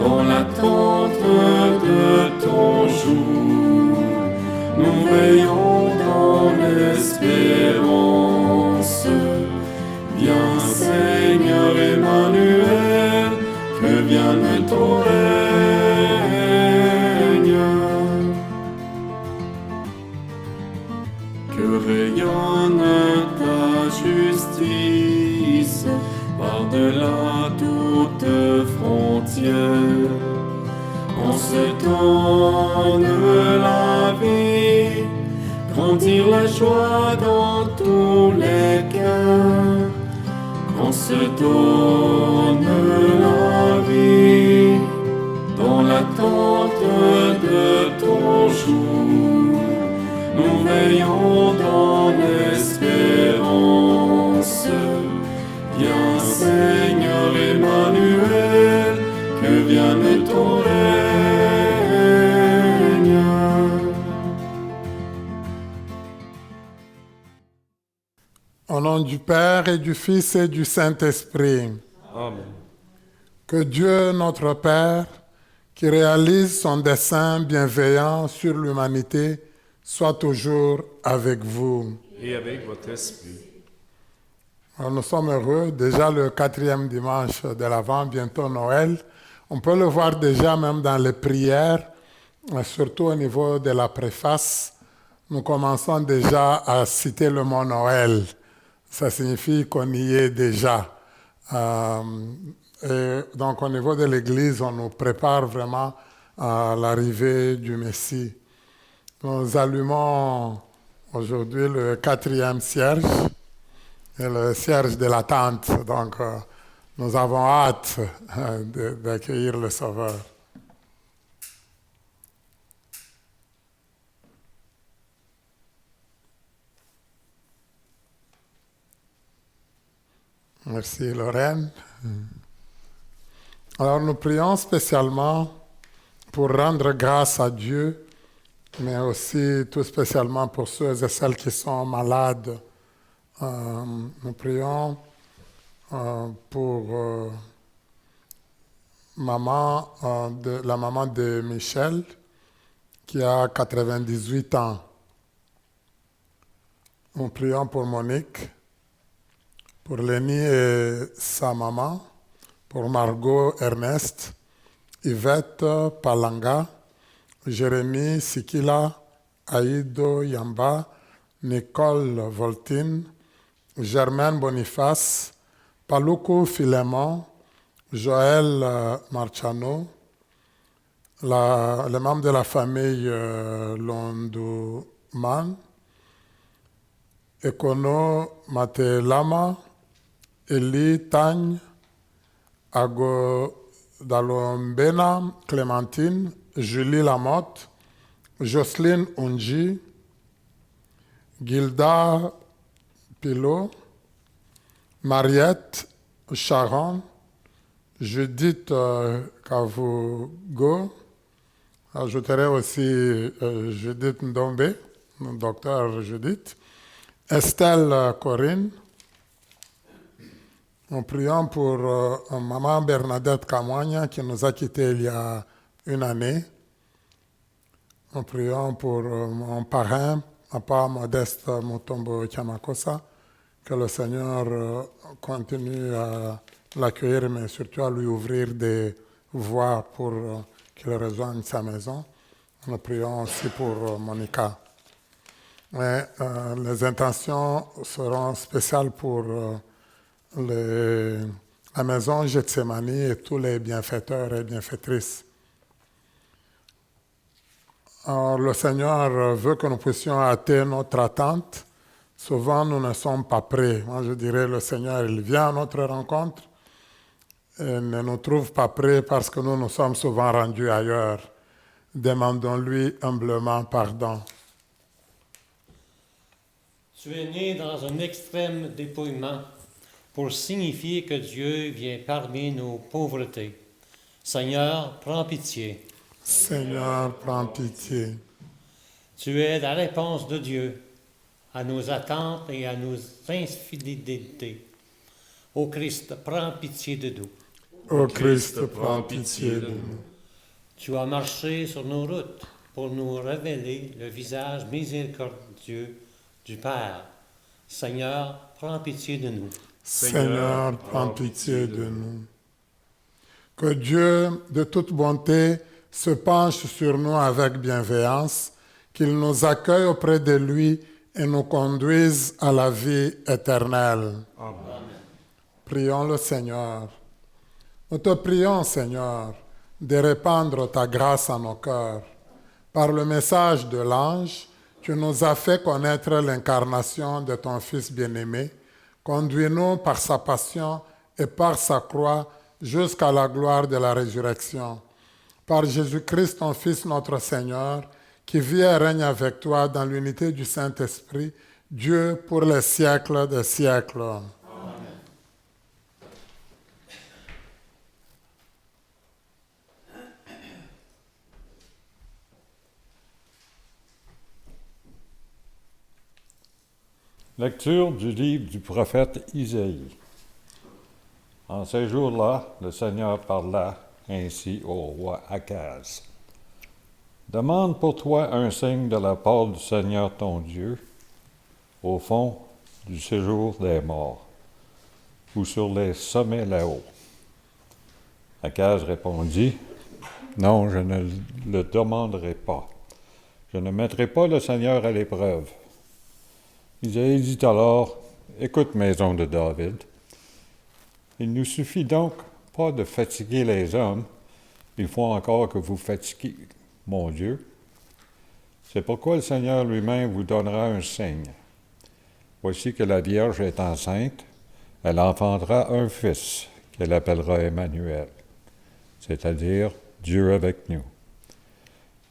dans l'attente de ton jour. Nous veillons dans l'espérance. Viens Seigneur Emmanuel, que vienne ton règne. Que rayonne ta justice par-delà toute frontière. On se donne la vie, grandir la joie dans tous les cœurs. On se donne la vie dans l'attente de ton jour. Nous veillons dans l'espérance. Viens Seigneur Emmanuel, que vienne ton règne. Au nom du Père et du Fils et du Saint-Esprit. Amen. Que Dieu, notre Père, qui réalise son dessein bienveillant sur l'humanité, soit toujours avec vous. Et avec votre esprit. Alors, nous sommes heureux, déjà le 4e dimanche de l'Avent, bientôt Noël. On peut le voir déjà même dans les prières, surtout au niveau de la préface. Nous commençons déjà à citer le mot Noël. Ça signifie qu'on y est déjà. Et donc au niveau de l'Église, on nous prépare vraiment à l'arrivée du Messie. Nous allumons aujourd'hui le 4e cierge, et le cierge de l'attente. Donc nous avons hâte d'accueillir le Sauveur. Merci Lorraine. Alors nous prions spécialement pour rendre grâce à Dieu, mais aussi tout spécialement pour ceux et celles qui sont malades. Nous prions pour la maman de Michel, qui a 98 ans. Nous prions pour Monique, pour Lénie et sa maman, pour Margot Ernest, Yvette Palanga, Jérémy Sikila, Aïdo Yamba, Nicole Voltine, Germaine Boniface, Paluku Philémon, Joël Marciano, les membres de la famille Londouman, Ekono Matelama, Eli Tagne, Ago Dalombena Clémentine, Julie Lamotte, Jocelyne Unji, Gilda Pilot, Mariette Charon, Judith Kavugo, ajouterai aussi Judith Ndombe, docteur Judith, Estelle Corinne. Nous prions pour maman Bernadette Kamoigna qui nous a quittés il y a une année. Nous prions pour mon parrain, Papa Modeste Mutombo Kiamakosa, que le Seigneur continue à l'accueillir, mais surtout à lui ouvrir des voies pour qu'il rejoigne sa maison. Nous prions aussi pour Monica. Mais les intentions seront spéciales pour la maison Gethsemane et tous les bienfaiteurs et bienfaitrices. Alors, le Seigneur veut que nous puissions hâter notre attente. Souvent, nous ne sommes pas prêts. Moi, je dirais, le Seigneur, il vient à notre rencontre et ne nous trouve pas prêts parce que nous sommes souvent rendus ailleurs. Demandons-lui humblement pardon. Tu es né dans un extrême dépouillement pour signifier que Dieu vient parmi nos pauvretés. Seigneur, prends pitié. Seigneur, prends pitié. Tu es la réponse de Dieu à nos attentes et à nos infidélités. Ô Christ, prends pitié de nous. Ô Christ, prends pitié de nous. Tu as marché sur nos routes pour nous révéler le visage miséricordieux du Père. Seigneur, prends pitié de nous. Seigneur, prends pitié de nous. Que Dieu, de toute bonté, se penche sur nous avec bienveillance, qu'il nous accueille auprès de lui et nous conduise à la vie éternelle. Amen. Prions le Seigneur. Nous te prions, Seigneur, de répandre ta grâce à nos cœurs. Par le message de l'ange, tu nous as fait connaître l'incarnation de ton Fils bien-aimé. Conduis-nous par sa passion et par sa croix jusqu'à la gloire de la résurrection. Par Jésus-Christ, ton Fils, notre Seigneur, qui vit et règne avec toi dans l'unité du Saint-Esprit, Dieu pour les siècles des siècles. Amen. Lecture du livre du prophète Isaïe. En ces jours-là, le Seigneur parla ainsi au roi Akaz. Demande pour toi un signe de la part du Seigneur ton Dieu, au fond du séjour des morts, ou sur les sommets là-haut. Akaz répondit, non, je ne le demanderai pas. Je ne mettrai pas le Seigneur à l'épreuve. Isaïe dit alors, écoute, maison de David, il ne suffit donc pas de fatiguer les hommes, il faut encore que vous fatiguiez mon Dieu. C'est pourquoi le Seigneur lui-même vous donnera un signe. Voici que la Vierge est enceinte, elle enfantera un fils qu'elle appellera Emmanuel, c'est-à-dire Dieu avec nous.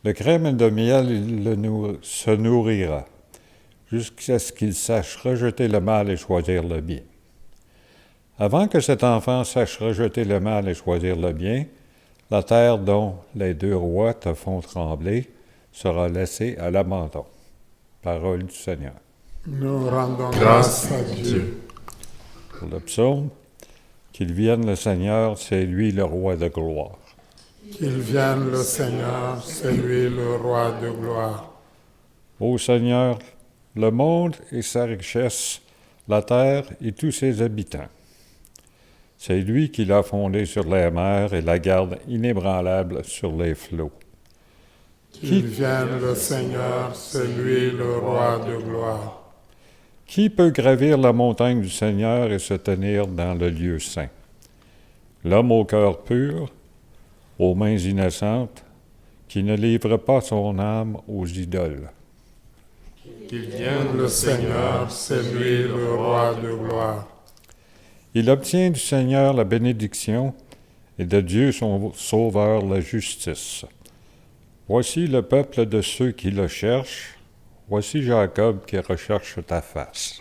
De crème et de miel, il se nourrira, jusqu'à ce qu'il sache rejeter le mal et choisir le bien. Avant que cet enfant sache rejeter le mal et choisir le bien, la terre dont les deux rois te font trembler sera laissée à l'abandon. Parole du Seigneur. Nous rendons grâce à Dieu. Pour le psaume, qu'il vienne le Seigneur, c'est lui le roi de gloire. Qu'il vienne le Seigneur, c'est lui le roi de gloire. Ô Seigneur, le monde et sa richesse, la terre et tous ses habitants. C'est lui qui l'a fondée sur les mers et la garde inébranlable sur les flots. Qu'il vienne le Seigneur, c'est lui le roi de gloire. Qui peut gravir la montagne du Seigneur et se tenir dans le lieu saint? L'homme au cœur pur, aux mains innocentes, qui ne livre pas son âme aux idoles. Qu'il vienne Le Seigneur, c'est lui le roi de gloire. Il obtient du Seigneur la bénédiction et de Dieu son Sauveur la justice. Voici le peuple de ceux qui le cherchent. Voici Jacob qui recherche ta face.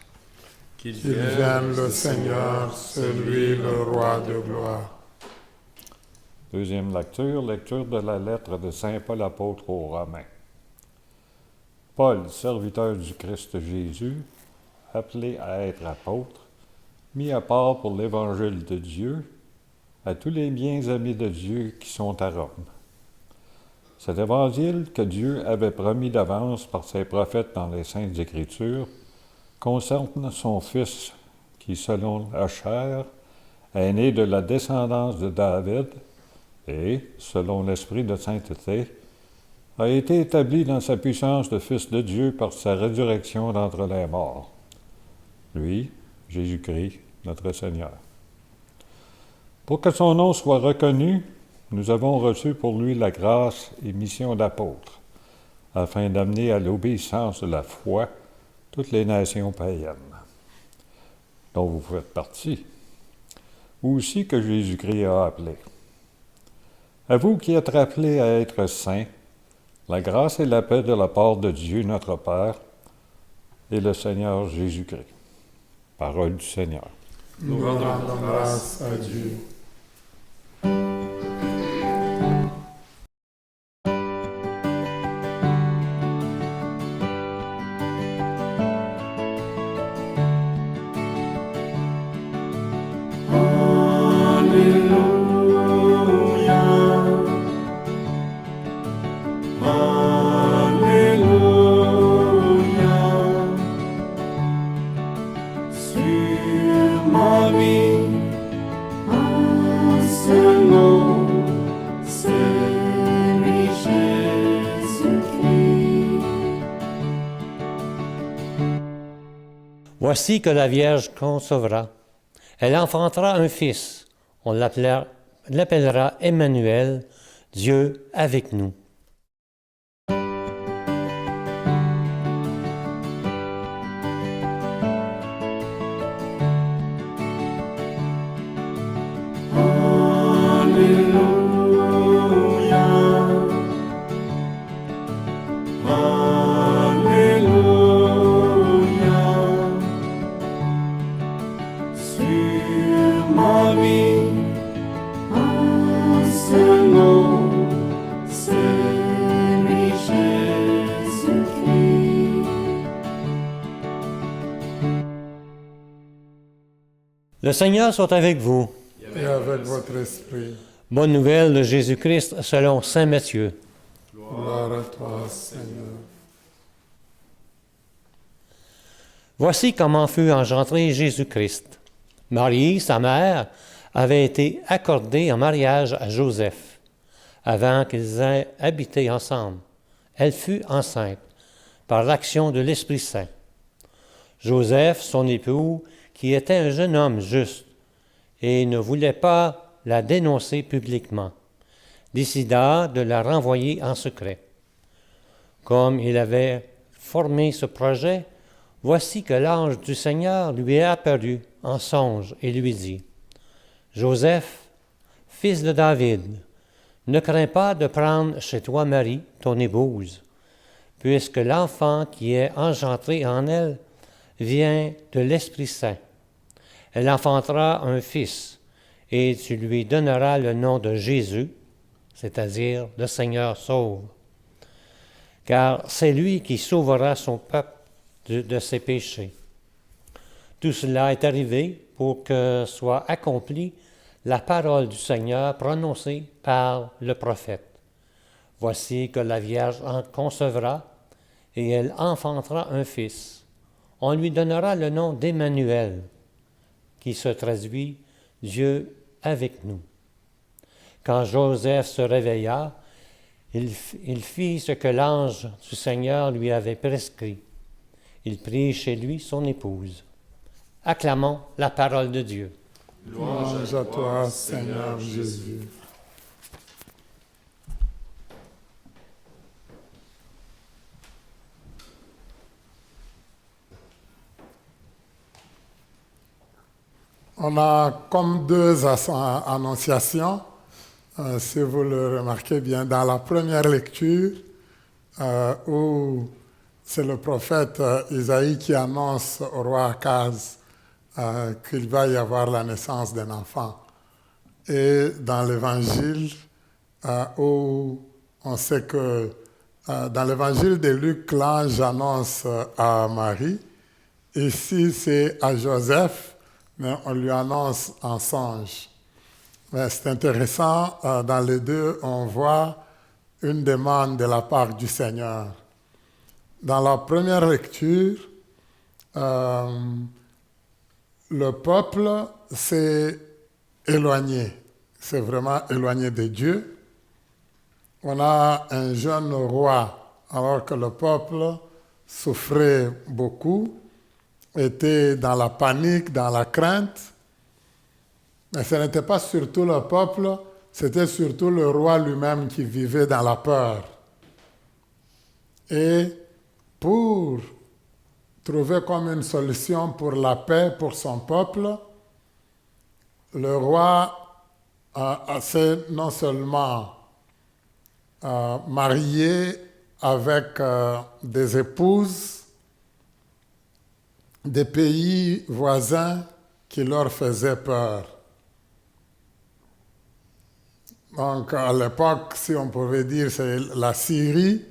Qu'il vienne le Seigneur, c'est lui le roi de gloire. Deuxième lecture de la lettre de Saint Paul apôtre aux Romains. Paul, serviteur du Christ Jésus, appelé à être apôtre, mis à part pour l'Évangile de Dieu, à tous les biens amis de Dieu qui sont à Rome. Cet Évangile que Dieu avait promis d'avance par ses prophètes dans les Saintes Écritures concerne son Fils qui, selon la chair, est né de la descendance de David et, selon l'Esprit de sainteté, a été établi dans sa puissance de Fils de Dieu par sa résurrection d'entre les morts. Lui, Jésus-Christ, notre Seigneur. Pour que son nom soit reconnu, nous avons reçu pour lui la grâce et mission d'apôtre, afin d'amener à l'obéissance de la foi toutes les nations païennes, dont vous faites partie, ou aussi que Jésus-Christ a appelé. À vous qui êtes appelés à être saints, la grâce et la paix de la part de Dieu notre Père et le Seigneur Jésus-Christ. Parole du Seigneur. Nous rendons grâce à Dieu. Alléluia. Voici que la Vierge concevra. Elle enfantera un fils. On l'appellera Emmanuel, Dieu avec nous. Le Seigneur soit avec vous. Et avec votre esprit. Bonne nouvelle de Jésus-Christ selon saint Matthieu. Gloire à toi, Seigneur. Voici comment fut engendré Jésus-Christ. Marie, sa mère, avait été accordée en mariage à Joseph, avant qu'ils aient habité ensemble. Elle fut enceinte par l'action de l'Esprit Saint. Joseph, son époux, qui était un jeune homme juste et ne voulait pas la dénoncer publiquement, décida de la renvoyer en secret. Comme il avait formé ce projet, voici que l'ange du Seigneur lui est apparu en songe et lui dit, « Joseph, fils de David, ne crains pas de prendre chez toi Marie, ton épouse, puisque l'enfant qui est engendré en elle vient de l'Esprit Saint. Elle enfantera un fils, et tu lui donneras le nom de Jésus, c'est-à-dire le Seigneur sauve. Car c'est lui qui sauvera son peuple de ses péchés. Tout cela est arrivé pour que soit accomplie la parole du Seigneur prononcée par le prophète. Voici que la Vierge en concevra, et elle enfantera un fils. On lui donnera le nom d'Emmanuel, qui se traduit « Dieu avec nous ». Quand Joseph se réveilla, il fit ce que l'ange du Seigneur lui avait prescrit. Il prit chez lui son épouse. Acclamons la parole de Dieu. Louange à toi, Seigneur Jésus. On a comme deux annonciations, si vous le remarquez bien, dans la première lecture, où c'est le prophète Isaïe qui annonce au roi Akaz qu'il va y avoir la naissance d'un enfant. Et dans l'évangile, où on sait que dans l'évangile de Luc, l'ange annonce à Marie, ici c'est à Joseph, mais on lui annonce en songe. Mais c'est intéressant, dans les deux, on voit une demande de la part du Seigneur. Dans la première lecture, le peuple s'est éloigné, c'est vraiment éloigné de Dieu. On a un jeune roi, alors que le peuple souffrait beaucoup, était dans la panique, dans la crainte. Mais ce n'était pas surtout le peuple, c'était surtout le roi lui-même qui vivait dans la peur. Et pour trouver comme une solution pour la paix pour son peuple, le roi s'est non seulement marié avec des épouses des pays voisins qui leur faisaient peur. Donc à l'époque, si on pouvait dire, c'est la Syrie,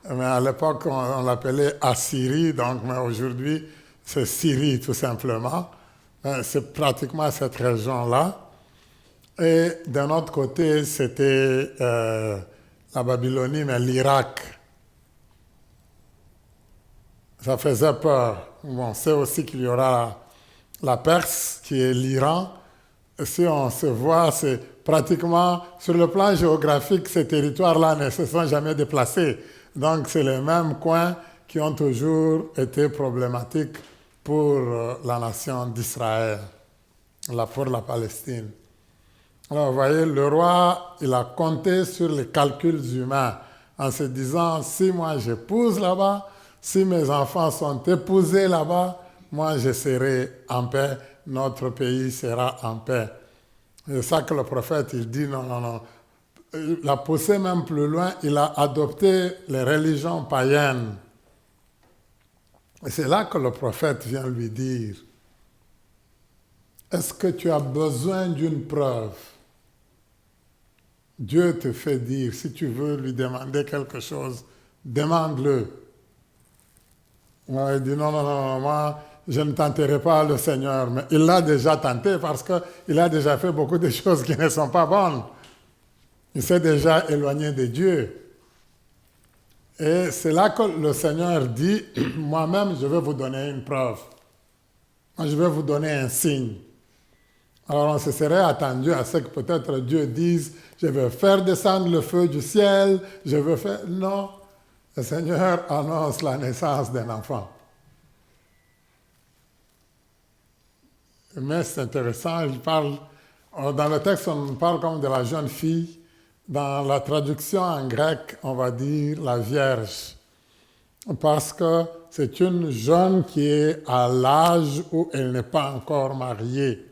mais à l'époque on l'appelait Assyrie, donc mais aujourd'hui c'est Syrie tout simplement. C'est pratiquement cette région-là. Et d'un autre côté, c'était la Babylonie, mais l'Irak. Ça faisait peur. On sait aussi qu'il y aura la Perse, qui est l'Iran. Si on se voit, c'est pratiquement, sur le plan géographique, ces territoires-là ne se sont jamais déplacés. Donc, c'est les mêmes coins qui ont toujours été problématiques pour la nation d'Israël, pour la Palestine. Alors, vous voyez, le roi, il a compté sur les calculs humains en se disant, si moi j'épouse là-bas, si mes enfants sont épousés là-bas, moi je serai en paix, notre pays sera en paix. C'est ça que le prophète, il dit, non, non, non. Il a poussé même plus loin, il a adopté les religions païennes. Et c'est là que le prophète vient lui dire, est-ce que tu as besoin d'une preuve? Dieu te fait dire, si tu veux lui demander quelque chose, demande-le. Il dit, non, non, non, moi, je ne tenterai pas le Seigneur. Mais il l'a déjà tenté parce qu'il a déjà fait beaucoup de choses qui ne sont pas bonnes. Il s'est déjà éloigné de Dieu. Et c'est là que le Seigneur dit, moi-même, je vais vous donner une preuve. Moi, je vais vous donner un signe. Alors, on se serait attendu à ce que peut-être Dieu dise, je vais faire descendre le feu du ciel, je vais faire... Non, le Seigneur annonce la naissance d'un enfant. Mais c'est intéressant, il parle, dans le texte, on parle comme de la jeune fille. Dans la traduction en grec, on va dire la Vierge, parce que c'est une jeune qui est à l'âge où elle n'est pas encore mariée.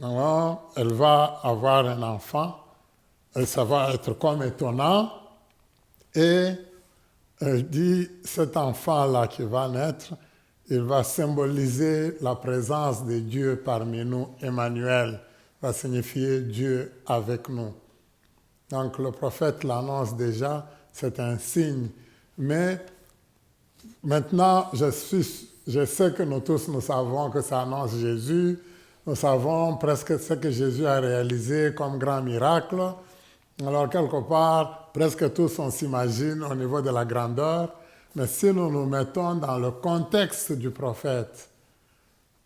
Alors, elle va avoir un enfant, et ça va être comme étonnant, et elle dit, cet enfant-là qui va naître, il va symboliser la présence de Dieu parmi nous, Emmanuel, va signifier Dieu avec nous. Donc le prophète l'annonce déjà, c'est un signe. Mais maintenant, je sais que nous tous, nous savons que ça annonce Jésus. Nous savons presque ce que Jésus a réalisé comme grand miracle. Alors quelque part, presque tous, on s'imagine au niveau de la grandeur. Mais si nous nous mettons dans le contexte du prophète,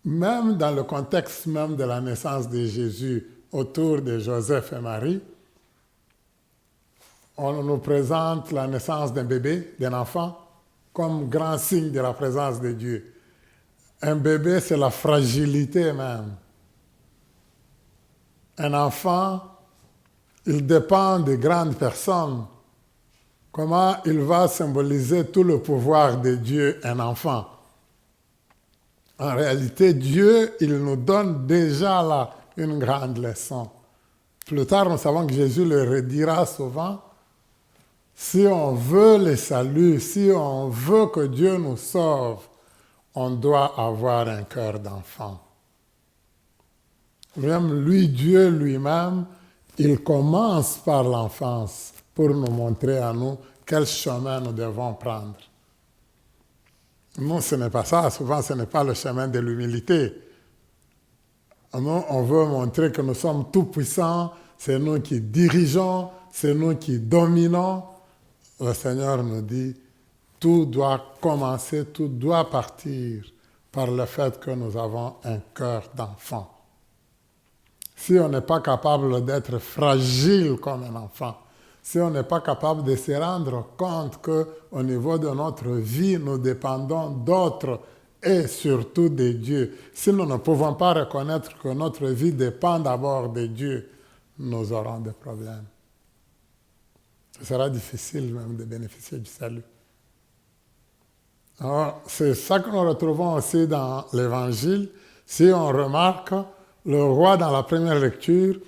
même dans le contexte même de la naissance de Jésus autour de Joseph et Marie, on nous présente la naissance d'un bébé, d'un enfant, comme grand signe de la présence de Dieu. Un bébé, c'est la fragilité même. Un enfant, il dépend de grandes personnes. Comment il va symboliser tout le pouvoir de Dieu, un enfant? En réalité, Dieu, il nous donne déjà là une grande leçon. Plus tard, nous savons que Jésus le redira souvent. Si on veut le salut, si on veut que Dieu nous sauve, on doit avoir un cœur d'enfant. Même lui, Dieu lui-même, il commence par l'enfance pour nous montrer à nous quel chemin nous devons prendre. Non, ce n'est pas ça. Souvent, ce n'est pas le chemin de l'humilité. Nous, on veut montrer que nous sommes tout-puissants, c'est nous qui dirigeons, c'est nous qui dominons. Le Seigneur nous dit, tout doit commencer, tout doit partir par le fait que nous avons un cœur d'enfant. Si on n'est pas capable d'être fragile comme un enfant, si on n'est pas capable de se rendre compte qu'au niveau de notre vie, nous dépendons d'autres et surtout de Dieu, si nous ne pouvons pas reconnaître que notre vie dépend d'abord de Dieu, nous aurons des problèmes. Ce sera difficile même de bénéficier du salut. Alors, c'est ça que nous retrouvons aussi dans l'Évangile. Si on remarque, le roi, dans la première lecture,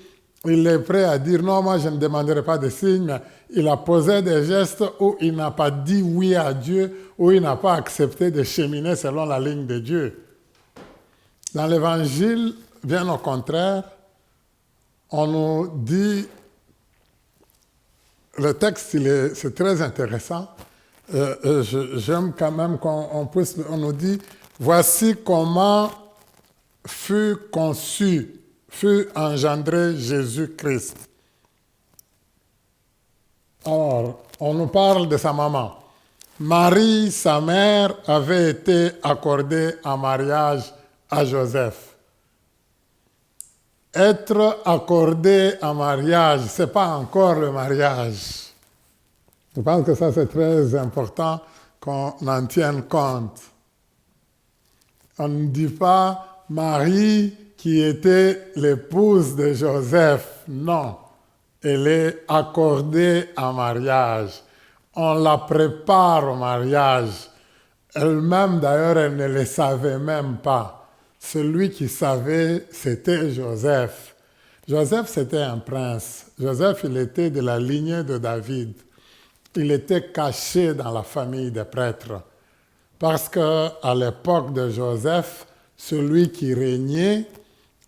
il est prêt à dire, non, moi je ne demanderai pas de signes, mais il a posé des gestes où il n'a pas dit oui à Dieu, où il n'a pas accepté de cheminer selon la ligne de Dieu. Dans l'Évangile, bien au contraire, on nous dit, le texte, c'est très intéressant, j'aime quand même qu'on nous dit, voici comment fut engendré Jésus-Christ. Alors, on nous parle de sa maman. Marie, sa mère, avait été accordée en mariage à Joseph. Être accordé en mariage, ce n'est pas encore le mariage. Je pense que ça, c'est très important qu'on en tienne compte. On ne dit pas Marie qui était l'épouse de Joseph. Non, elle est accordée en mariage. On la prépare au mariage. Elle-même, d'ailleurs, elle ne le savait même pas. Celui qui savait, c'était Joseph. Joseph, c'était un prince. Joseph, il était de la lignée de David. Il était caché dans la famille des prêtres. Parce qu'à l'époque de Joseph, celui qui régnait,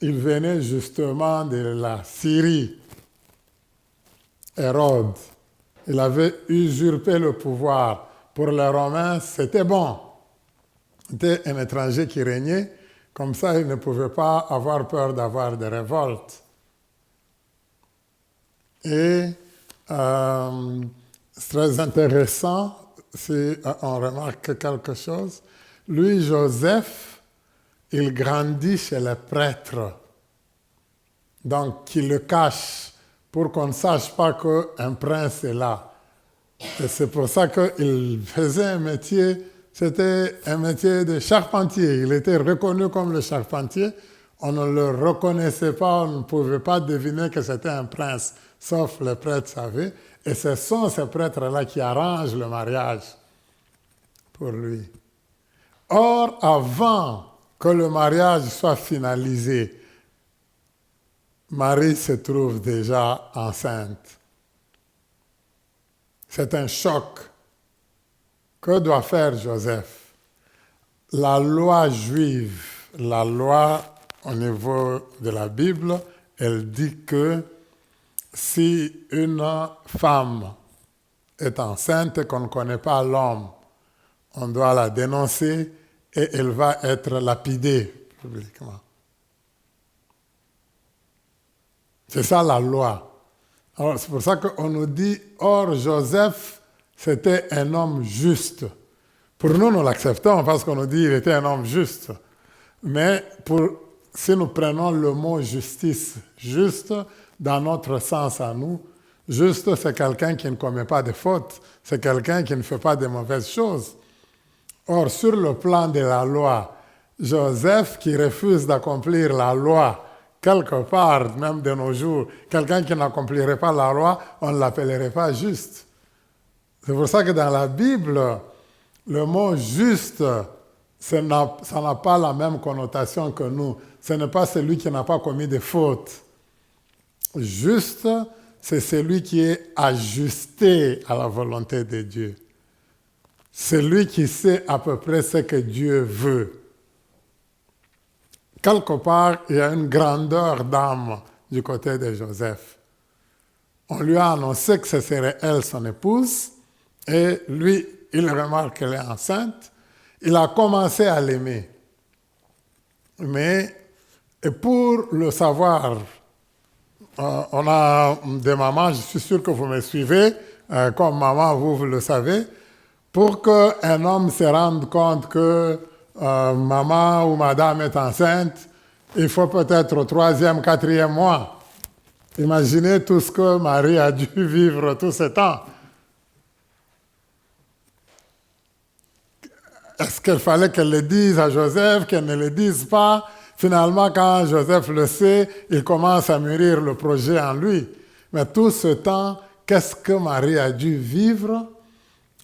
il venait justement de la Syrie. Hérode. Il avait usurpé le pouvoir. Pour les Romains, c'était bon. C'était un étranger qui régnait. Comme ça, ils ne pouvaient pas avoir peur d'avoir des révoltes. Et c'est très intéressant, si on remarque quelque chose. Lui, Joseph, il grandit chez les prêtres. Donc, il le cache pour qu'on ne sache pas qu'un prince est là. Et c'est pour ça qu'il faisait un métier, c'était un métier de charpentier. Il était reconnu comme le charpentier. On ne le reconnaissait pas, on ne pouvait pas deviner que c'était un prince, sauf les prêtres savaient. Et ce sont ces prêtres-là qui arrangent le mariage pour lui. Or, avant que le mariage soit finalisé, Marie se trouve déjà enceinte. C'est un choc. Que doit faire Joseph? La loi juive, la loi au niveau de la Bible, elle dit que si une femme est enceinte et qu'on ne connaît pas l'homme, on doit la dénoncer et elle va être lapidée publiquement. C'est ça la loi. Alors c'est pour ça qu'on nous dit, or Joseph, c'était un homme juste. Pour nous, nous l'acceptons parce qu'on nous dit qu'il était un homme juste. Mais si nous prenons le mot justice, juste, dans notre sens à nous, juste, c'est quelqu'un qui ne commet pas de fautes, c'est quelqu'un qui ne fait pas de mauvaises choses. Or, sur le plan de la loi, Joseph qui refuse d'accomplir la loi, quelque part, même de nos jours, quelqu'un qui n'accomplirait pas la loi, on ne l'appellerait pas juste. C'est pour ça que dans la Bible, le mot juste, ça n'a pas la même connotation que nous. Ce n'est pas celui qui n'a pas commis de fautes. Juste, c'est celui qui est ajusté à la volonté de Dieu. Celui qui sait à peu près ce que Dieu veut. Quelque part, il y a une grandeur d'âme du côté de Joseph. On lui a annoncé que ce serait elle son épouse, et lui, il remarque qu'elle est enceinte. Il a commencé à l'aimer. Mais, et pour le savoir, on a des mamans, je suis sûr que vous me suivez, comme maman, vous le savez, pour qu'un homme se rende compte que maman ou madame est enceinte, il faut peut-être au 3e, 4e mois. Imaginez tout ce que Marie a dû vivre tout ce temps. Est-ce qu'il fallait qu'elle le dise à Joseph, qu'elle ne le dise pas? Finalement, quand Joseph le sait, il commence à mûrir le projet en lui. Mais tout ce temps, qu'est-ce que Marie a dû vivre?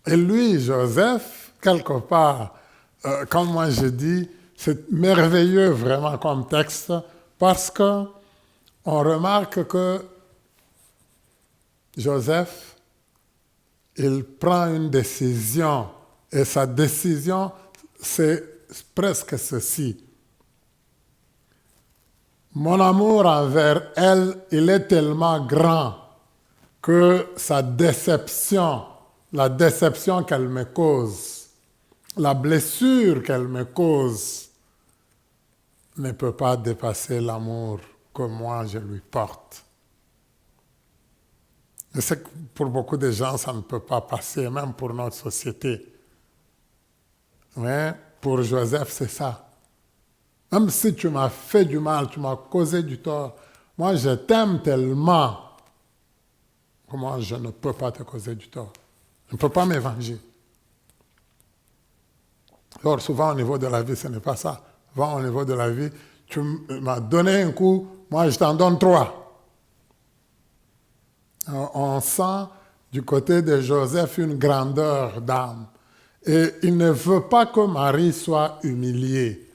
Et lui, Joseph, quelque part, comme moi je dis, c'est merveilleux vraiment comme texte, parce qu'on remarque que Joseph, il prend une décision, et sa décision, c'est presque ceci. Mon amour envers elle, il est tellement grand que sa déception, la déception qu'elle me cause, la blessure qu'elle me cause, ne peut pas dépasser l'amour que moi je lui porte. Je sais que pour beaucoup de gens, ça ne peut pas passer, même pour notre société. Mais pour Joseph, c'est ça. Même si tu m'as fait du mal, tu m'as causé du tort, moi je t'aime tellement que moi je ne peux pas te causer du tort. Je ne peux pas me venger. Alors souvent au niveau de la vie, ce n'est pas ça. Souvent au niveau de la vie, tu m'as donné un coup, moi je t'en donne 3. On sent du côté de Joseph une grandeur d'âme. Et il ne veut pas que Marie soit humiliée.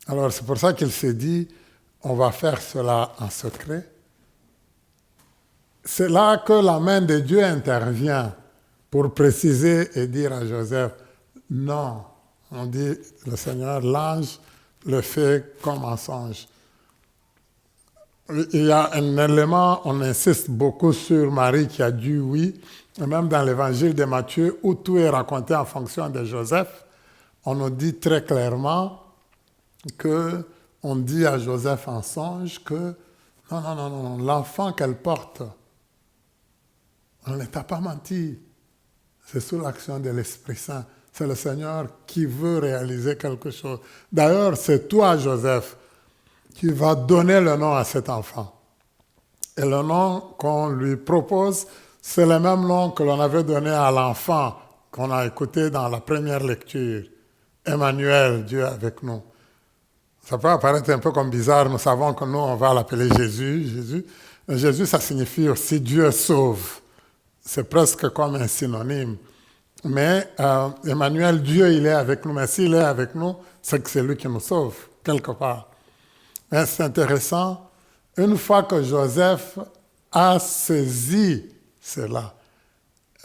Alors c'est pour ça qu'il s'est dit, on va faire cela en secret. C'est là que la main de Dieu intervient pour préciser et dire à Joseph, non, on dit, le Seigneur, l'ange le fait comme un songe. Il y a un élément, on insiste beaucoup sur Marie qui a dit oui, et même dans l'évangile de Matthieu, où tout est raconté en fonction de Joseph, on nous dit très clairement qu'on dit à Joseph en songe que non, l'enfant qu'elle porte, on ne t'a pas menti. C'est sous l'action de l'Esprit Saint. C'est le Seigneur qui veut réaliser quelque chose. D'ailleurs, c'est toi, Joseph, qui vas donner le nom à cet enfant. Et le nom qu'on lui propose, c'est le même nom que l'on avait donné à l'enfant qu'on a écouté dans la première lecture. Emmanuel, Dieu avec nous. Ça peut apparaître un peu comme bizarre, nous savons que nous, on va l'appeler Jésus. Jésus, ça signifie aussi Dieu sauve. C'est presque comme un synonyme. Mais Emmanuel, Dieu, il est avec nous. Mais s'il est avec nous, c'est que c'est lui qui nous sauve, quelque part. Mais c'est intéressant, une fois que Joseph a saisi cela,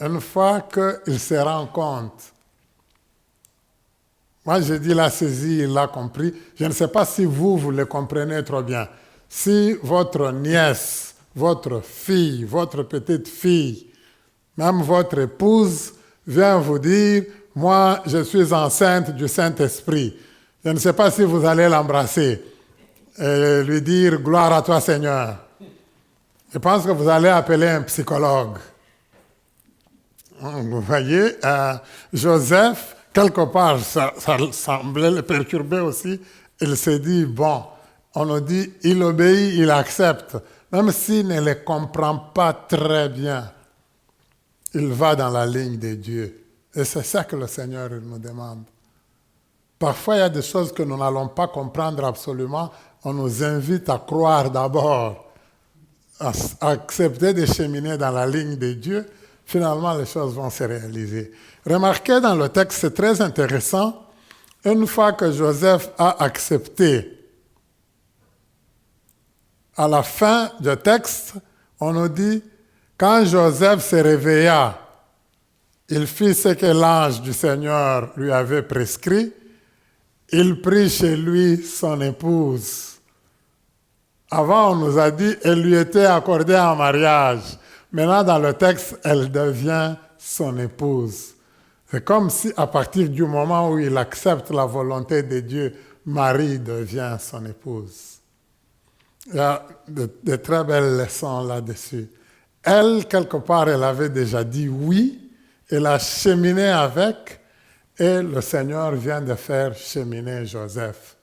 une fois qu'il se rend compte, moi je dis l'a saisi, il l'a compris, je ne sais pas si vous le comprenez trop bien. Si votre nièce, votre fille, votre petite fille, même votre épouse vient vous dire, moi je suis enceinte du Saint-Esprit, je ne sais pas si vous allez l'embrasser et lui dire « Gloire à toi Seigneur ». Je pense que vous allez appeler un psychologue. Vous voyez, Joseph, quelque part, ça semblait le perturber aussi. Il s'est dit, bon, on nous dit, il obéit, il accepte. Même s'il ne le comprend pas très bien, il va dans la ligne de Dieu. Et c'est ça que le Seigneur nous demande. Parfois, il y a des choses que nous n'allons pas comprendre absolument. On nous invite à croire d'abord, à accepter de cheminer dans la ligne de Dieu. Finalement, les choses vont se réaliser. Remarquez dans le texte, c'est très intéressant. Une fois que Joseph a accepté, à la fin du texte, on nous dit, quand Joseph se réveilla, il fit ce que l'ange du Seigneur lui avait prescrit. Il prit chez lui son épouse. Avant, on nous a dit elle lui était accordée en mariage. Maintenant, dans le texte, elle devient son épouse. C'est comme si, à partir du moment où il accepte la volonté de Dieu, Marie devient son épouse. Il y a de très belles leçons là-dessus. Elle, quelque part, elle avait déjà dit oui. Elle a cheminé avec. Et le Seigneur vient de faire cheminer Joseph,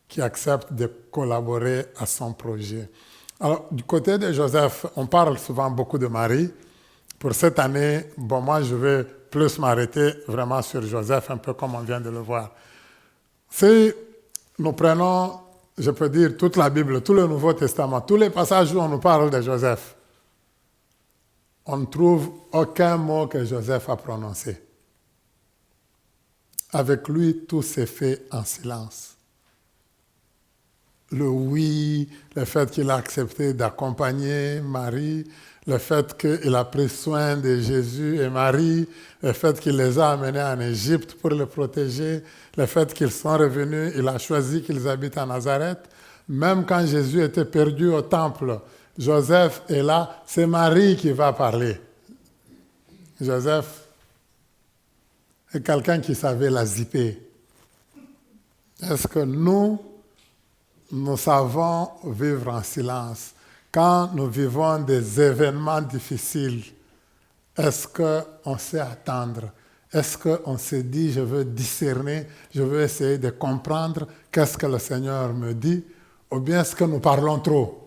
qui accepte de collaborer à son projet. Alors, du côté de Joseph, on parle souvent beaucoup de Marie. Pour cette année, bon, moi, je vais plus m'arrêter vraiment sur Joseph, un peu comme on vient de le voir. Si nous prenons, je peux dire, toute la Bible, tout le Nouveau Testament, tous les passages où on nous parle de Joseph, on ne trouve aucun mot que Joseph a prononcé. Avec lui, tout s'est fait en silence. Le oui, le fait qu'il a accepté d'accompagner Marie, le fait qu'il a pris soin de Jésus et Marie, le fait qu'il les a amenés en Égypte pour les protéger, le fait qu'ils sont revenus, il a choisi qu'ils habitent à Nazareth. Même quand Jésus était perdu au temple, Joseph est là, c'est Marie qui va parler. Joseph est quelqu'un qui savait la zipper. Est-ce que nous savons vivre en silence? Quand nous vivons des événements difficiles, est-ce qu'on sait attendre? Est-ce qu'on se dit, je veux discerner, je veux essayer de comprendre qu'est-ce que le Seigneur me dit? Ou bien est-ce que nous parlons trop?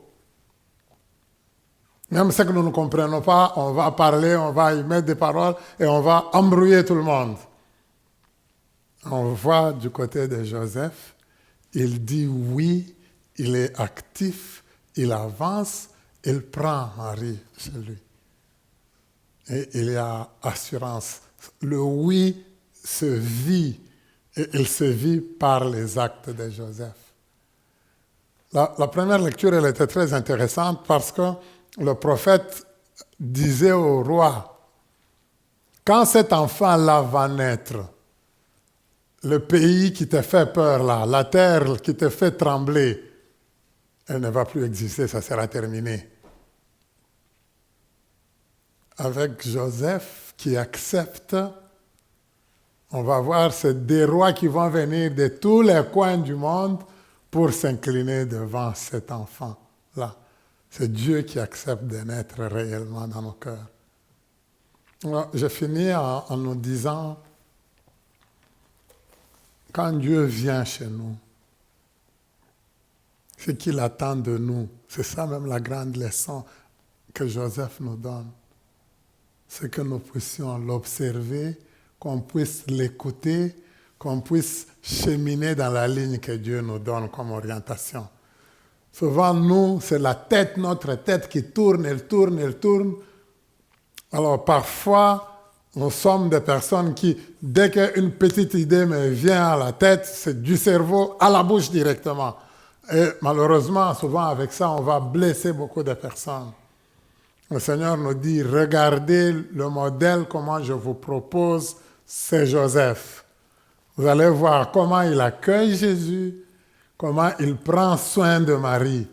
Même ce que nous ne comprenons pas, on va parler, on va y mettre des paroles et on va embrouiller tout le monde. On voit du côté de Joseph, il dit oui, il est actif, il avance, il prend Marie chez lui. Et il y a assurance. Le oui se vit, et il se vit par les actes de Joseph. La première lecture, elle était très intéressante parce que le prophète disait au roi, quand cet enfant-là va naître, le pays qui te fait peur là, la terre qui te fait trembler, elle ne va plus exister, ça sera terminé. Avec Joseph qui accepte, on va voir ces des rois qui vont venir de tous les coins du monde pour s'incliner devant cet enfant-là. C'est Dieu qui accepte de naître réellement dans nos cœurs. Alors, je finis en nous disant, quand Dieu vient chez nous, ce qu'il attend de nous, c'est ça même la grande leçon que Joseph nous donne. C'est que nous puissions l'observer, qu'on puisse l'écouter, qu'on puisse cheminer dans la ligne que Dieu nous donne comme orientation. Souvent, nous, c'est la tête, notre tête qui tourne, elle tourne, elle tourne. Alors parfois, nous sommes des personnes qui, dès qu'une petite idée me vient à la tête, c'est du cerveau à la bouche directement. Et malheureusement, souvent avec ça, on va blesser beaucoup de personnes. Le Seigneur nous dit, regardez le modèle, comment je vous propose, c'est Joseph. Vous allez voir comment il accueille Jésus, comment il prend soin de Marie,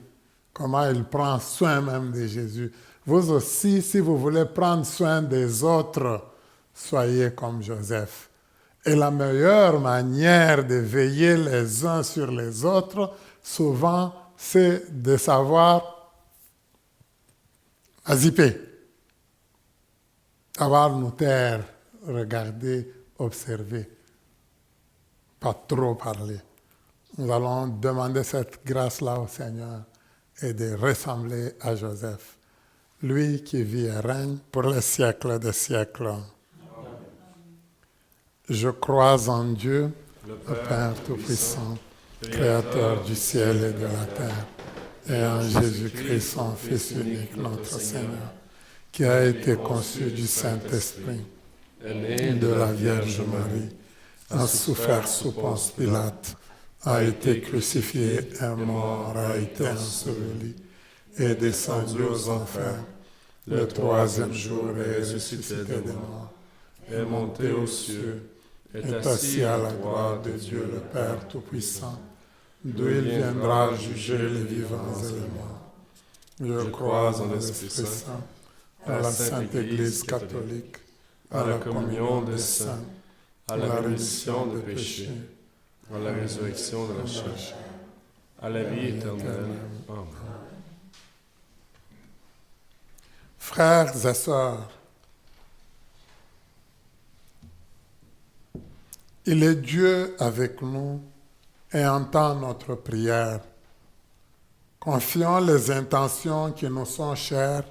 comment il prend soin même de Jésus. Vous aussi, si vous voulez prendre soin des autres, soyez comme Joseph. Et la meilleure manière de veiller les uns sur les autres, souvent, c'est de savoir zipper, savoir nous taire, regarder, observer, pas trop parler. Nous allons demander cette grâce-là au Seigneur et de ressembler à Joseph, lui qui vit et règne pour les siècles des siècles. Je crois en Dieu, le Père Tout-Puissant, Créateur du ciel et de la terre, et en Jésus-Christ, son Fils unique, notre Seigneur, qui a été conçu du Saint-Esprit et de la Vierge Marie, a souffert sous Ponce Pilate, a été crucifié, est mort, a été enseveli, est descendu aux enfers. Le troisième jour est ressuscité des morts, est monté aux cieux, est assis à la droite de Dieu le Père Tout-Puissant, d'où il viendra juger les vivants et les morts. Je crois en l'Esprit Saint, à la Sainte Église catholique, à la communion des saints, à la rémission des péchés, à la résurrection de la chair, à la vie éternelle. Amen. Frères et sœurs, il est Dieu avec nous et entend notre prière. Confions les intentions qui nous sont chères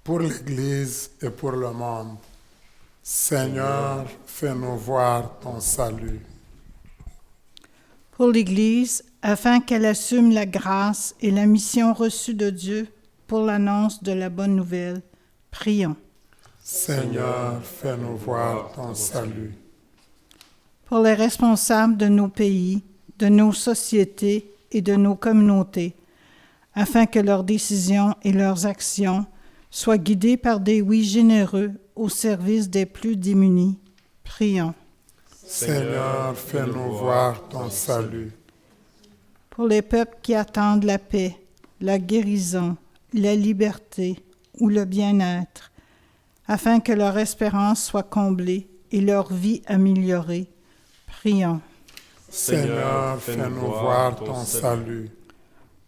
pour l'Église et pour le monde. Seigneur, fais-nous voir ton salut. Pour l'Église, afin qu'elle assume la grâce et la mission reçue de Dieu pour l'annonce de la bonne nouvelle, prions. Seigneur, fais-nous voir ton salut. Pour les responsables de nos pays, de nos sociétés et de nos communautés, afin que leurs décisions et leurs actions soient guidées par des oui généreux au service des plus démunis, prions. Seigneur, fais-nous voir ton salut. Pour les peuples qui attendent la paix, la guérison, la liberté ou le bien-être, afin que leur espérance soit comblée et leur vie améliorée, prions. Seigneur, fais-nous voir ton salut.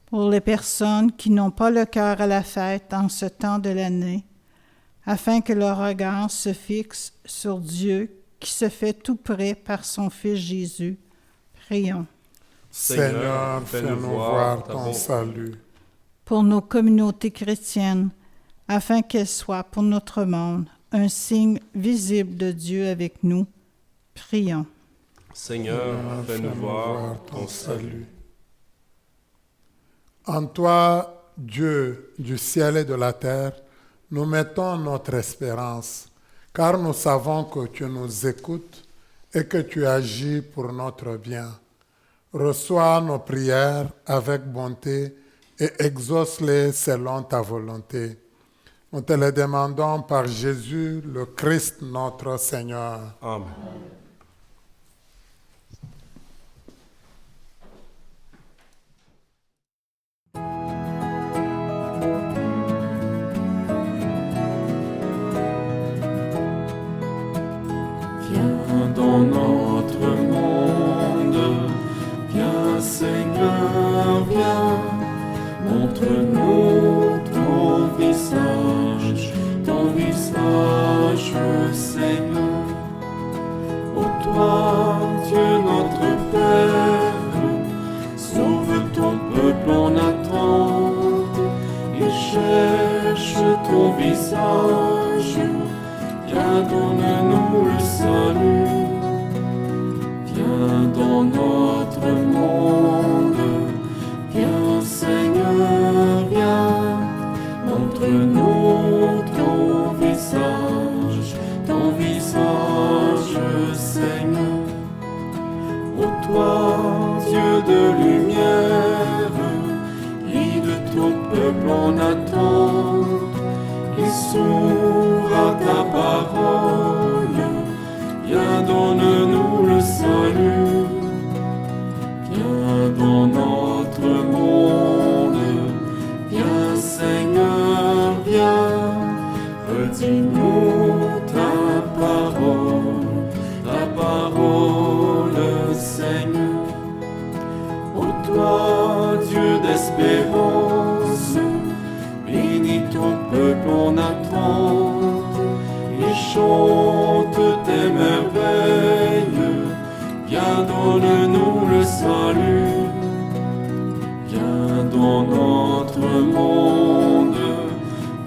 Pour les personnes qui n'ont pas le cœur à la fête en ce temps de l'année, afin que leur regard se fixe sur Dieu qui se fait tout près par son Fils Jésus, prions. Seigneur, fais-nous voir ton salut. Pour nos communautés chrétiennes, afin qu'elles soient pour notre monde un signe visible de Dieu avec nous, prions. Seigneur, fais-nous voir ton salut. En toi, Dieu du ciel et de la terre, nous mettons notre espérance, car nous savons que tu nous écoutes et que tu agis pour notre bien. Reçois nos prières avec bonté et exauce-les selon ta volonté. Nous te le demandons par Jésus, le Christ notre Seigneur. Amen. Viens dans notre monde, viens Seigneur, viens, montre-nous ton visage Seigneur. Ô toi, Dieu notre Père, sauve ton peuple en attente, il cherche ton visage. Viens, donne-nous le salut. Viens dans notre monde. Viens, Seigneur, viens. Montre-nous ton visage, Seigneur. Ô toi, Dieu de lumière, guide ton peuple en attente. Et s'ouvre à ta parole, viens, donne-nous le salut. Viens dans notre monde, viens Seigneur, viens, redis-nous ta parole Seigneur. Ô toi, Dieu d'espérance, bénis ton peuple en attente et chante tes merveilles. Viens, donne-nous le salut. Viens dans notre monde.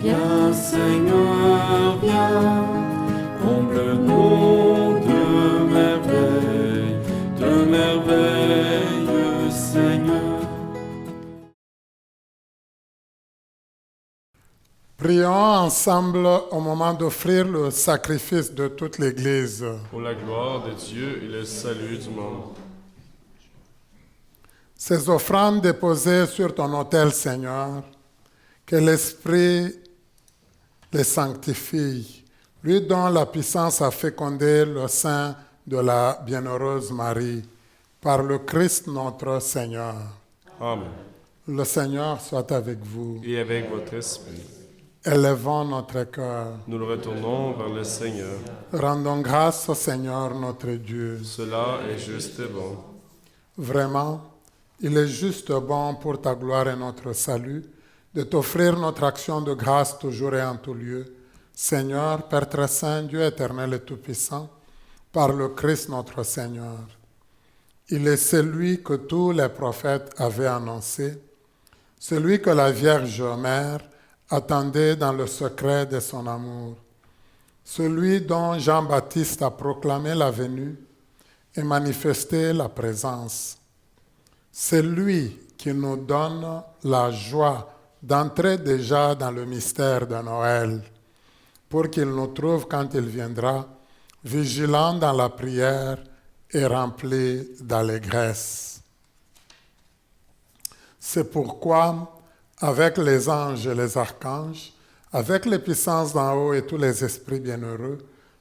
Viens, Seigneur, viens. Comble-nous de merveilles, Seigneur. Prions ensemble au moment d'offrir le sacrifice de toute l'Église. Pour la gloire de Dieu et le salut du monde. Ces offrandes déposées sur ton autel, Seigneur, que l'Esprit les sanctifie, lui dont la puissance a fécondé le sein de la bienheureuse Marie, par le Christ notre Seigneur. Amen. Le Seigneur soit avec vous. Et avec votre esprit, Élevons notre cœur. nous le retournons vers le Seigneur. Rendons grâce au Seigneur notre Dieu. Cela est juste et bon. Vraiment, il est juste bon pour ta gloire et notre salut de t'offrir notre action de grâce toujours et en tout lieu. Seigneur, Père très saint, Dieu éternel et tout-puissant, par le Christ notre Seigneur. Il est celui que tous les prophètes avaient annoncé, celui que la Vierge Mère attendait dans le secret de son amour, celui dont Jean-Baptiste a proclamé la venue et manifesté la présence. C'est lui qui nous donne la joie d'entrer déjà dans le mystère de Noël, pour qu'il nous trouve quand il viendra, vigilants dans la prière et remplis d'allégresse. C'est pourquoi, avec les anges et les archanges, avec les puissances d'en haut et tous les esprits bienheureux,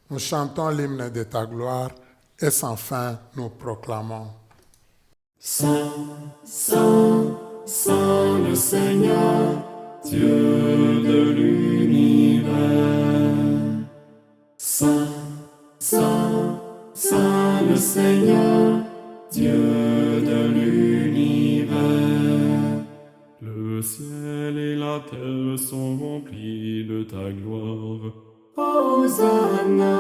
nous chantons l'hymne de ta gloire et sans fin nous proclamons. Saint, Saint, Saint le Seigneur, Dieu de l'univers. Saint, Saint, Saint le Seigneur, Dieu de l'univers. Le ciel et la terre sont remplis de ta gloire. Hosanna,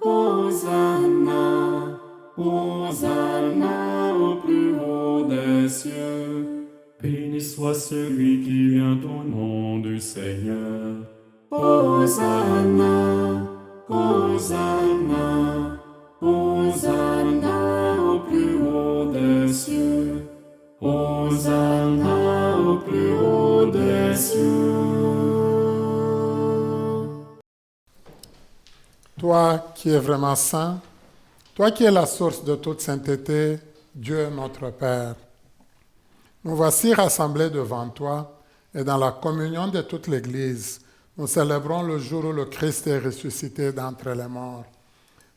Hosanna, Hosanna au plus haut des cieux. Béni soit celui qui vient au nom du Seigneur. Hosanna, Hosanna, Hosanna toi qui es vraiment saint, toi qui es la source de toute sainteté, Dieu notre Père. Nous voici rassemblés devant toi et dans la communion de toute l'Église, nous célébrons le jour où le Christ est ressuscité d'entre les morts.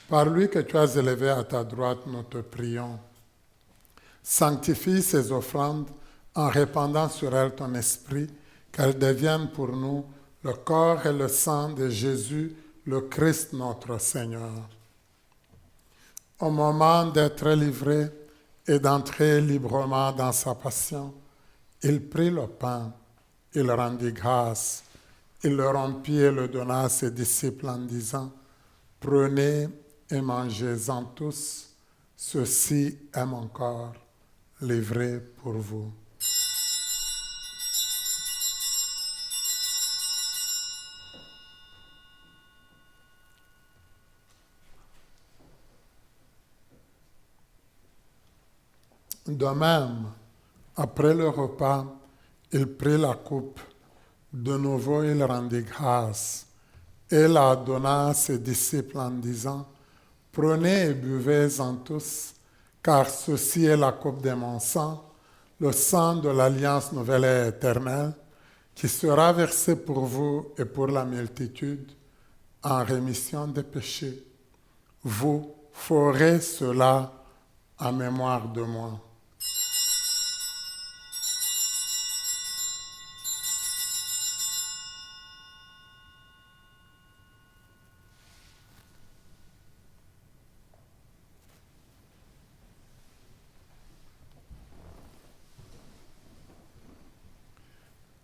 Par lui que tu as élevé à ta droite, nous te prions. Sanctifie ces offrandes en répandant sur elles ton esprit, qu'elles deviennent pour nous le corps et le sang de Jésus, le Christ notre Seigneur. Au moment d'être livré et d'entrer librement dans sa passion, il prit le pain, il rendit grâce, il le rompit et le donna à ses disciples en disant, « Prenez et mangez-en tous, ceci est mon corps, livré pour vous. » De même, après le repas, il prit la coupe. De nouveau, il rendit grâce et la donna à ses disciples en disant, « Prenez et buvez-en tous, car ceci est la coupe de mon sang, le sang de l'alliance nouvelle et éternelle, qui sera versé pour vous et pour la multitude en rémission des péchés. Vous ferez cela en mémoire de moi. »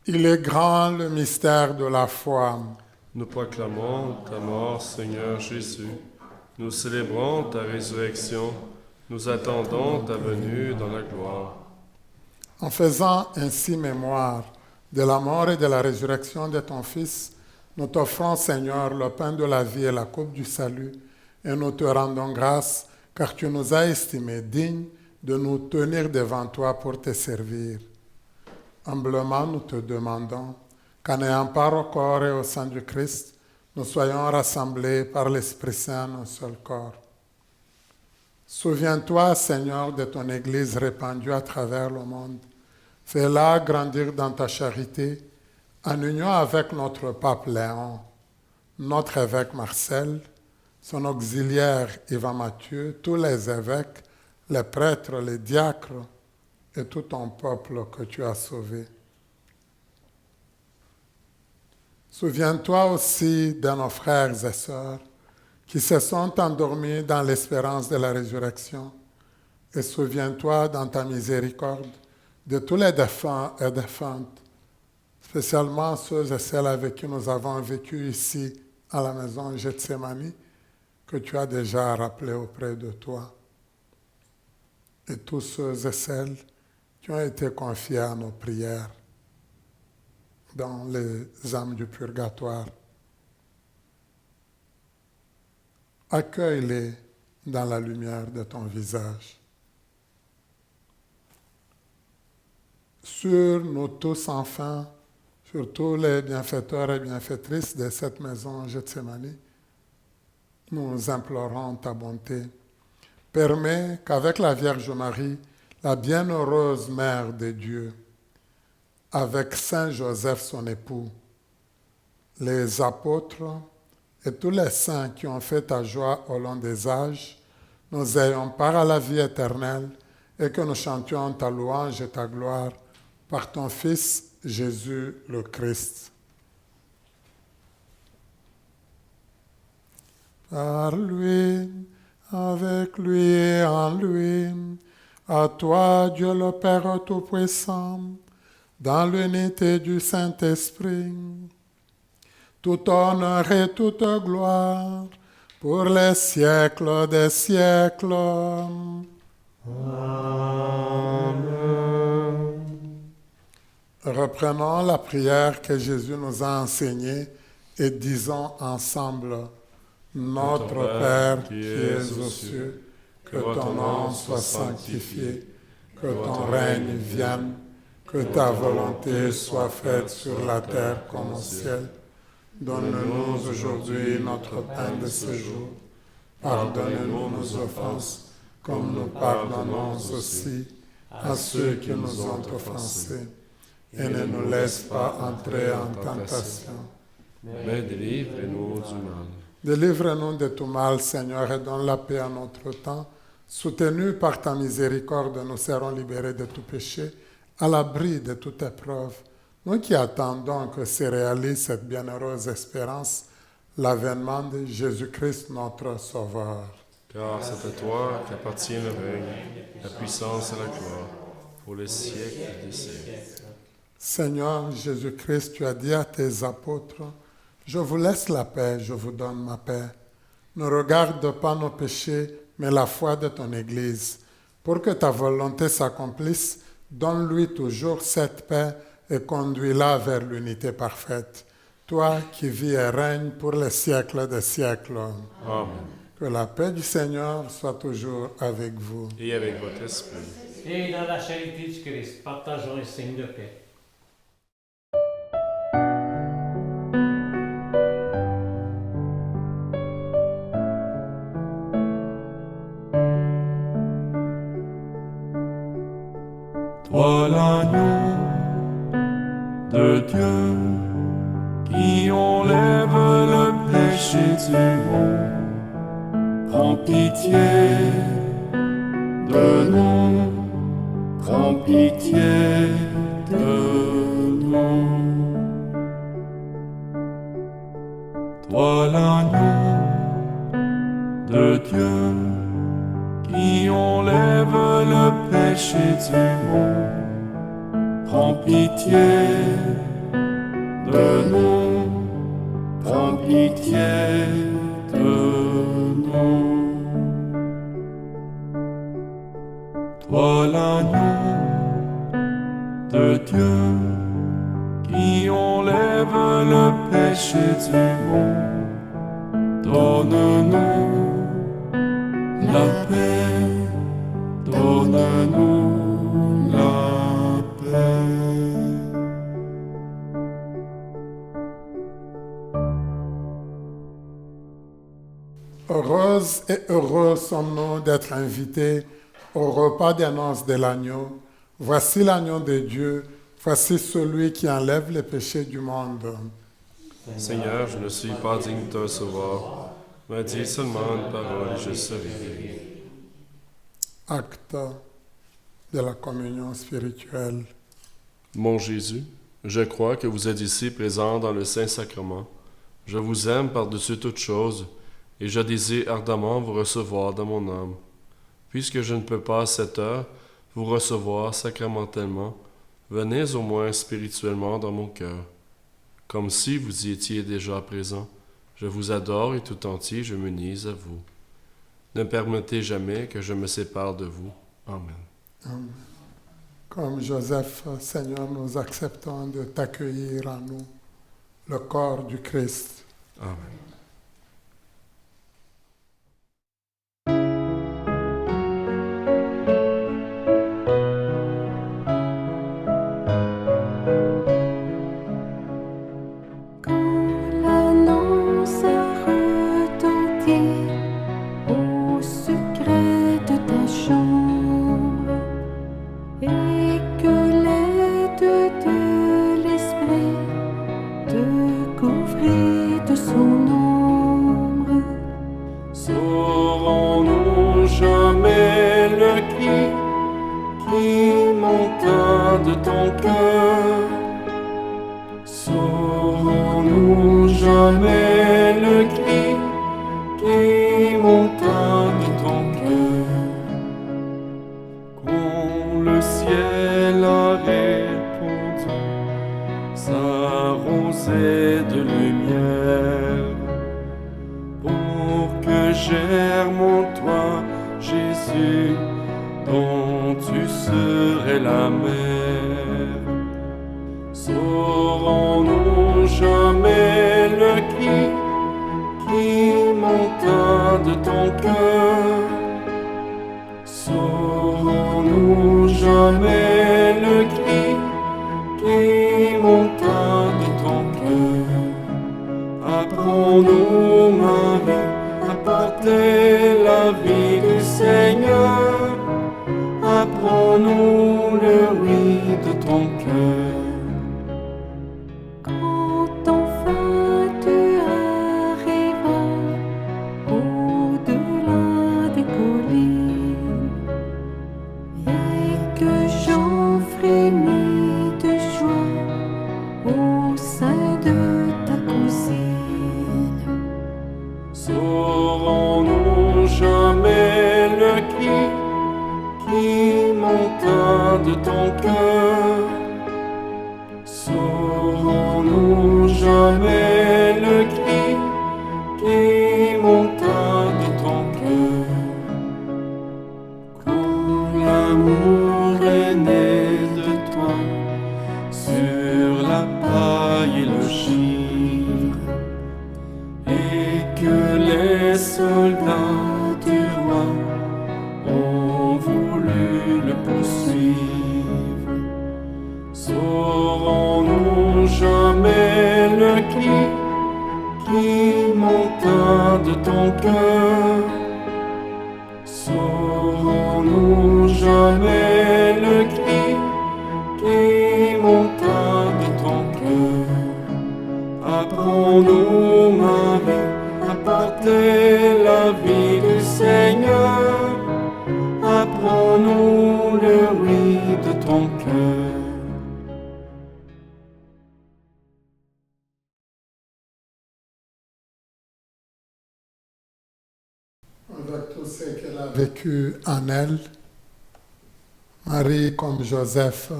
Il est grand le mystère de la foi. Nous proclamons ta mort, Seigneur Jésus. Nous célébrons ta résurrection. Nous attendons ta venue dans la gloire. En faisant ainsi mémoire de la mort et de la résurrection de ton Fils, nous t'offrons, Seigneur, le pain de la vie et la coupe du salut, et nous te rendons grâce, car tu nous as estimés dignes de nous tenir devant toi pour te servir. Humblement, nous te demandons qu'en ayant part au corps et au sang du Christ, nous soyons rassemblés par l'Esprit Saint en un seul corps. Souviens-toi, Seigneur, de ton Église répandue à travers le monde. Fais-la grandir dans ta charité, en union avec notre pape Léon, notre évêque Marcel, son auxiliaire Yvan Mathieu, tous les évêques, les prêtres, les diacres, et tout ton peuple que tu as sauvé. Souviens-toi aussi de nos frères et sœurs qui se sont endormis dans l'espérance de la résurrection, et souviens-toi dans ta miséricorde de tous les défunts et défuntes, spécialement ceux et celles avec qui nous avons vécu ici à la maison Gethsemane, que tu as déjà rappelés auprès de toi, et tous ceux et celles qui ont été confiés à nos prières dans les âmes du purgatoire. Accueille-les dans la lumière de ton visage. Sur nous tous enfin, sur tous les bienfaiteurs et bienfaitrices de cette maison Gethsemane, nous implorons ta bonté. Permets qu'avec la Vierge Marie, la bienheureuse Mère de Dieu, avec Saint Joseph son époux, les apôtres et tous les saints qui ont fait ta joie au long des âges, nous ayons part à la vie éternelle et que nous chantions ta louange et ta gloire par ton Fils Jésus le Christ. Par lui, avec lui et en lui, à toi, Dieu le Père Tout-Puissant, dans l'unité du Saint-Esprit, tout honneur et toute gloire pour les siècles des siècles. Amen. Reprenons la prière que Jésus nous a enseignée et disons ensemble, Notre Père qui es aux cieux, que ton nom soit sanctifié, que ton règne vienne, que ta volonté soit faite sur la terre comme au ciel. Donne-nous aujourd'hui notre pain de ce jour. Pardonne-nous nos offenses, comme nous pardonnons aussi à ceux qui nous ont offensés. Et ne nous laisse pas entrer en tentation, mais délivre-nous du mal. Délivre-nous de tout mal, Seigneur, et donne la paix à notre temps. Soutenus par ta miséricorde, nous serons libérés de tout péché, à l'abri de toute épreuve. Nous qui attendons que se réalise cette bienheureuse espérance, l'avènement de Jésus-Christ, notre Sauveur. Car c'est à toi qu'appartient le règne, la puissance et la gloire, pour les siècles des siècles. Seigneur Jésus-Christ, tu as dit à tes apôtres, « Je vous laisse la paix, je vous donne ma paix. Ne regarde pas nos péchés, mais la foi de ton Église. Pour que ta volonté s'accomplisse, donne-lui toujours cette paix et conduis-la vers l'unité parfaite. Toi qui vis et règnes pour les siècles des siècles. » Amen. Que la paix du Seigneur soit toujours avec vous. Et avec votre esprit. Et dans la charité du Christ, partageons un signe de paix. Toi l'agneau de Dieu qui enlève le péché du monde, prends pitié de nous, prends pitié de nous. Toi l'agneau de Dieu qui enlève le péché du monde, prends pitié de nous, prends pitié de nous. Toi l'agneau de Dieu qui enlève le péché du monde, donne-nous la paix, donne-nous la paix. Heureuses et heureux sommes-nous d'être invités au repas des noces de l'agneau. Voici l'agneau de Dieu, voici celui qui enlève les péchés du monde. Seigneur, je ne suis pas digne de te recevoir, mais dis seulement une parole et je serai guéri. Acte de la communion spirituelle. Mon Jésus, je crois que vous êtes ici présent dans le Saint-Sacrement. Je vous aime par-dessus toute chose et je désire ardemment vous recevoir dans mon âme. Puisque je ne peux pas à cette heure vous recevoir sacramentellement, venez au moins spirituellement dans mon cœur. Comme si vous y étiez déjà présent, je vous adore et tout entier je m'unis à vous. Ne permettez jamais que je me sépare de vous. Amen. Amen. Comme Joseph, Seigneur, nous acceptons de t'accueillir en nous, le corps du Christ. Amen. Saurons-nous jamais le cri qui monta de ton cœur? Saurons-nous jamais le cri qui monta de ton cœur? Quand le ciel a répondu sa rosée de lumière, pour que germe en toi, Jésus, dont tu serais la mère. Saurons-nous jamais le cri qui monta de ton cœur? Saurons-nous jamais le cri qui monta de ton cœur? apporter la vie du Seigneur. Apprends-nous le oui de ton cœur. Quand enfin tu arriveras au-delà des collines et que j'en frémis de joie au sein de ta cousine, Saurons-nous jamais le cri qui monta de ton cœur? Saurons-nous jamais le cri qui monta de ton cœur? Quand l'amour est né de toi sur la paille et le givre, et que les soldats du roi ont voulu le poursuivre, saurons-nous jamais le cri qui monta de ton cœur? Saurons-nous jamais le cri qui monta de ton cœur? Apprends-nous, Marie, à porter la vie du Seigneur. Apprends-nous le oui de ton cœur. Avec tout ce qu'elle a vécu en elle, Marie, comme Joseph,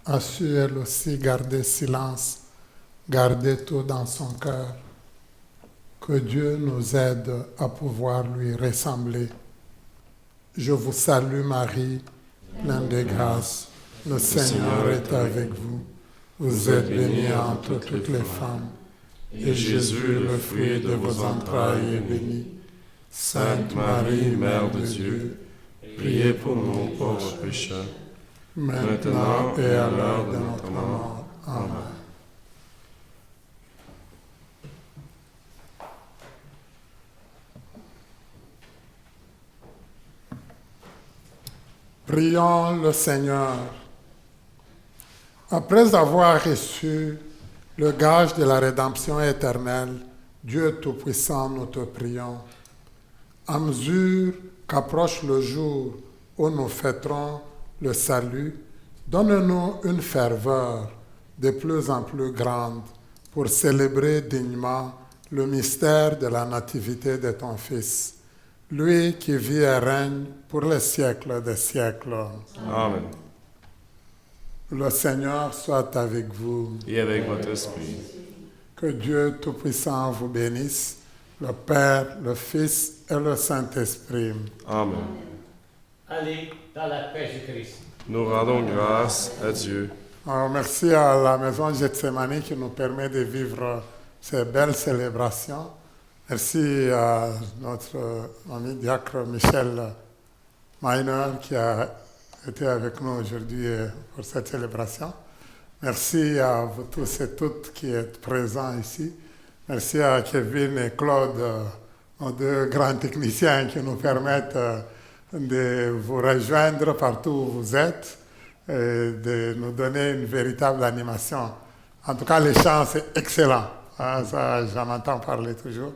a su elle aussi garder silence, garder tout dans son cœur. Que Dieu nous aide à pouvoir lui ressembler. Je vous salue Marie, pleine de grâce. Le Seigneur est avec vous. Vous êtes bénie entre toutes les femmes. Et Jésus, le fruit de vos entrailles, est béni. Sainte Marie, Mère de Dieu, Priez pour nous pauvres pécheurs, maintenant et à l'heure de notre mort. Amen. Prions le Seigneur. Après avoir reçu le gage de la rédemption éternelle, Dieu Tout-Puissant, nous te prions. À mesure qu'approche le jour où nous fêterons le salut, donne-nous une ferveur de plus en plus grande pour célébrer dignement le mystère de la nativité de ton Fils, lui qui vit et règne pour les siècles des siècles. Amen. Le Seigneur soit avec vous. Et avec votre esprit. Que Dieu Tout-Puissant vous bénisse, le Père, le Fils et le Saint-Esprit. Amen. Allez dans la paix du Christ. Nous rendons grâce à Dieu. Alors, merci à la maison Gethsemane qui nous permet de vivre ces belles célébrations. Merci à notre ami diacre Michel Miner qui a été avec nous aujourd'hui pour cette célébration. Merci à vous tous et toutes qui êtes présents ici. Merci à Kevin et Claude, nos deux grands techniciens qui nous permettent de vous rejoindre partout où vous êtes et de nous donner une véritable animation. En tout cas, les chants, c'est excellent. Ah, ça, j'en entends parler toujours.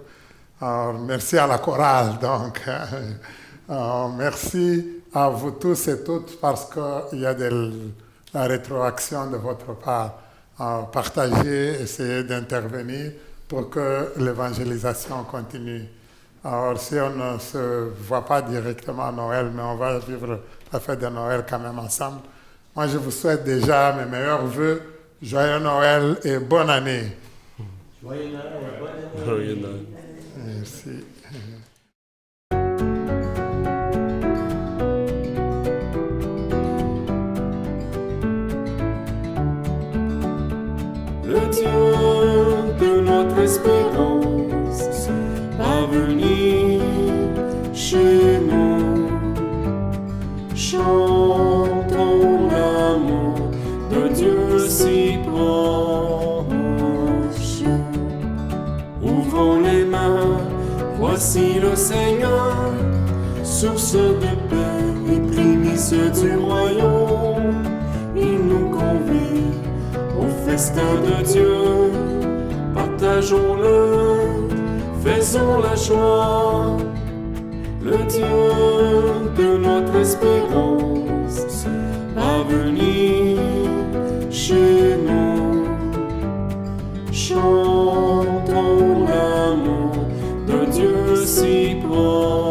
Alors, merci à la chorale, donc. Merci à vous tous et toutes parce qu'il y a de la rétroaction de votre part. Partagez, essayez d'intervenir pour que l'évangélisation continue. Alors, si on ne se voit pas directement à Noël, mais on va vivre la fête de Noël quand même ensemble, moi, je vous souhaite déjà mes meilleurs vœux. Joyeux Noël et bonne année. Joyeux Noël et bonne année. Joyeux Noël. Merci. Le Dieu de notre espérance va venir chez nous. Chantons l'amour de Dieu si proche. Ouvrons les mains, voici source de paix et prémice du royaume. Il nous convie au festin de Dieu. Partageons-le, faisons la joie. Le Dieu de notre espérance va venir chez nous. Chantons l'amour de Dieu si proche.